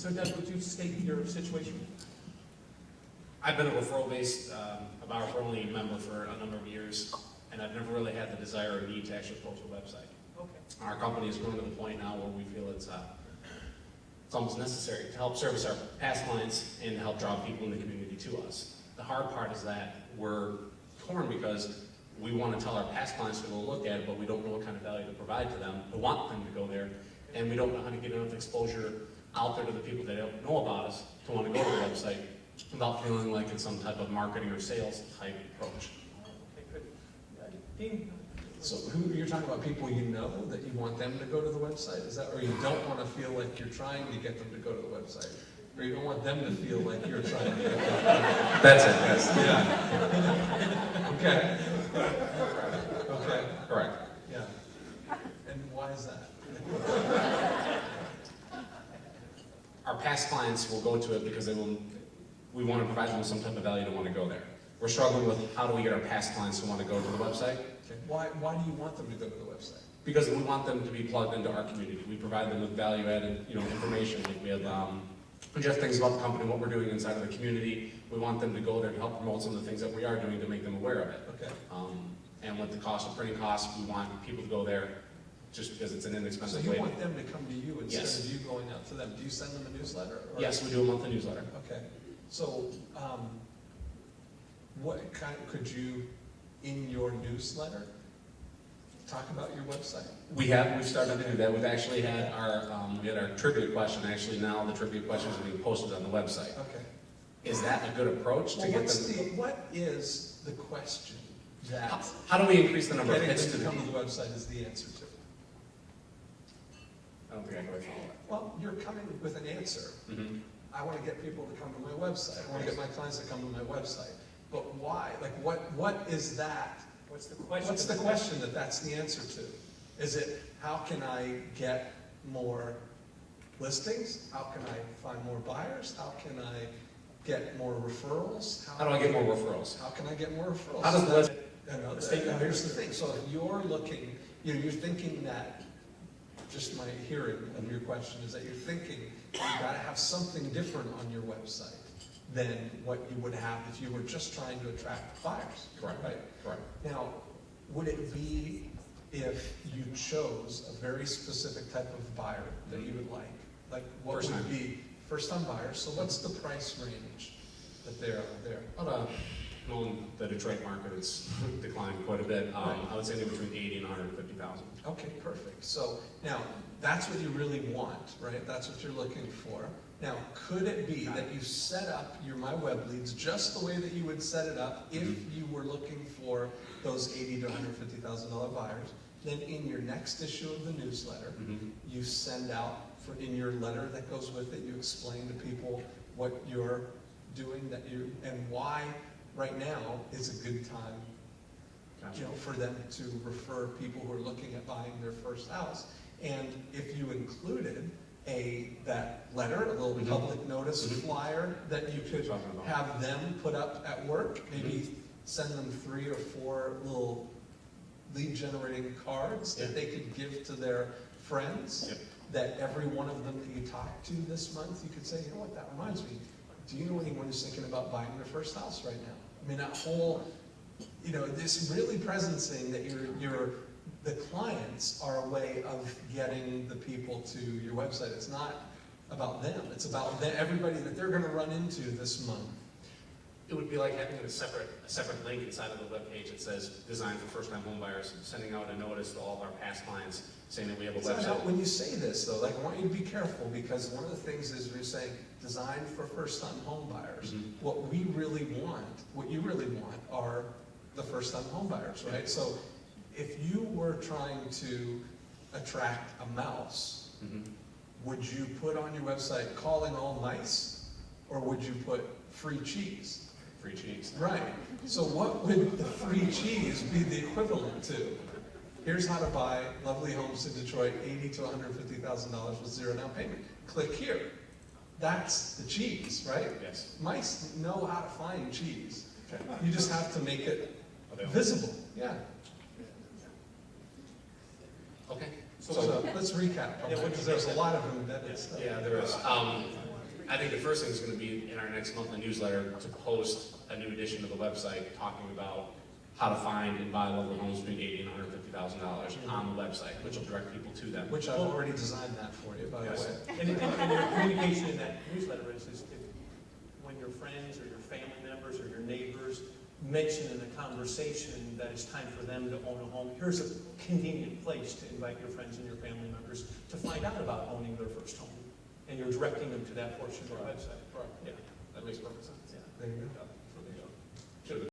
So Doug, would you state your situation? I've been a referral-based about-only member for a number of years, and I've never really had the desire or need to actually post a website. Okay. Our company has grown to the point now where we feel it's almost necessary to help service our past clients and to help draw people in the community to us. The hard part is that we're torn because we want to tell our past clients to go look at it, but we don't know what kind of value to provide to them, to want them to go there, and we don't know how to get enough exposure out there to the people that don't know about us to want to go to the website without feeling like it's some type of marketing or sales type approach. Okay, good. Dean? So you're talking about people you know that you want them to go to the website? Is that, or you don't want to feel like you're trying to get them to go to the website? Or you don't want them to feel like you're trying to get them to go to the website? That's it, yes. Yeah. Okay. Okay. Correct. Yeah. And why is that? Our past clients will go to it because we want to provide them with some type of value to want to go there. We're struggling with how do we get our past clients to want to go to the website? Okay. Why do you want them to go to the website? Because we want them to be plugged into our community. We provide them with value-added, information. Like we have just things about the company, what we're doing inside of the community. We want them to go there to help promote some of the things that we are doing to make them aware of it. Okay. And with the cost of printing costs, we want people to go there just because it's an So inexpensive you way. want them to come to you instead Yes. of you going out to them. Do you send them a newsletter? Or? Yes, we do a monthly newsletter. Okay. So, what kind could you, in your newsletter, talk about your website? We've started to do that. We've actually had our trivia question. Actually, now the trivia questions are being posted on the website. Okay. Is that a good approach to get them? What is the question that How do we increase the number of getting hits them to to the? come to the website is the answer to? I don't think I can quite follow Well, you're coming with an answer. that. Mm-hmm. I want to get people to come to my website. I want to get my clients to come to my website. But why? Like, what is that? What's the question? What's the question that's the answer to? Is it, how can I get more listings? How can I find more buyers? How can I get more referrals? How do I get more referrals? How can I get more referrals? How does the list? Now, here's the thing. So if you're looking, you're thinking that, just my hearing of your question is that you're thinking you got to have something different on your website than what you would have if you were just trying to attract buyers. Correct. Right? Correct. Now, would it be if you chose a very specific type of buyer that you would like? Like, what First would time. be first-time buyers? So what's the price range that they're out there? Knowing the Detroit market, it's declined quite a bit. I would say they're between 80 and 150,000. Okay, perfect. So now, that's what you really want, right? That's what you're looking for. Now, could it be that you set up your MyWebLeads just the way that you would set it up if you were looking for those $80,000 to $150,000 buyers? Then in your next issue of the newsletter, you send out, in your letter that goes with it, you explain to people what you're doing and why right now is a good time for them to refer people who are looking at buying their first house. And if you included that letter, a little public notice flyer that you could have them put up at work, maybe send them 3 or 4 little lead generating cards that they could give to their friends, that every one of them that you talk to this month, you could say, you know what, that reminds me, do you know anyone who's thinking about buying their first house right now? I mean, that whole, this really presencing that the clients are a way of getting the people to your website. It's not about them. It's about everybody that they're going to run into this month. It would be like having a separate link inside of the web page that says "Designed for First-Time Home Buyers," sending out a notice to all of our past clients saying that we have a website. When you say this, though, I want you to be careful, because one of the things is we're saying designed for first-time home buyers. What you really want are the first-time home buyers, right? So if you were trying to attract a mouse, would you put on your website calling all mice, or would you put free cheese? Free cheese. Right. So what would the free cheese be the equivalent to? Here's how to buy lovely homes in Detroit, $80,000 to $150,000 with 0 down payment. Click here. That's the cheese, right? Yes. Mice know how to find cheese. You just have to make it Available. visible. Yeah. Okay. So let's recap, because there's a lot of embedded stuff. Yeah, there is. I think the first thing is gonna be in our next monthly newsletter to post a new edition of the website talking about how to find and buy local homes between $80,000 and $150,000 on the website, which will direct people to them. Which I've already designed that for you, by the Yes. way. And your communication in that newsletter is if, when your friends or your family members or your neighbors mention in a conversation that it's time for them to own a home, here's a convenient place to invite your friends and your family members to find out about owning their first home. And you're directing them to that portion of the website. Right. Yeah. That makes perfect sense. Yeah. There you go.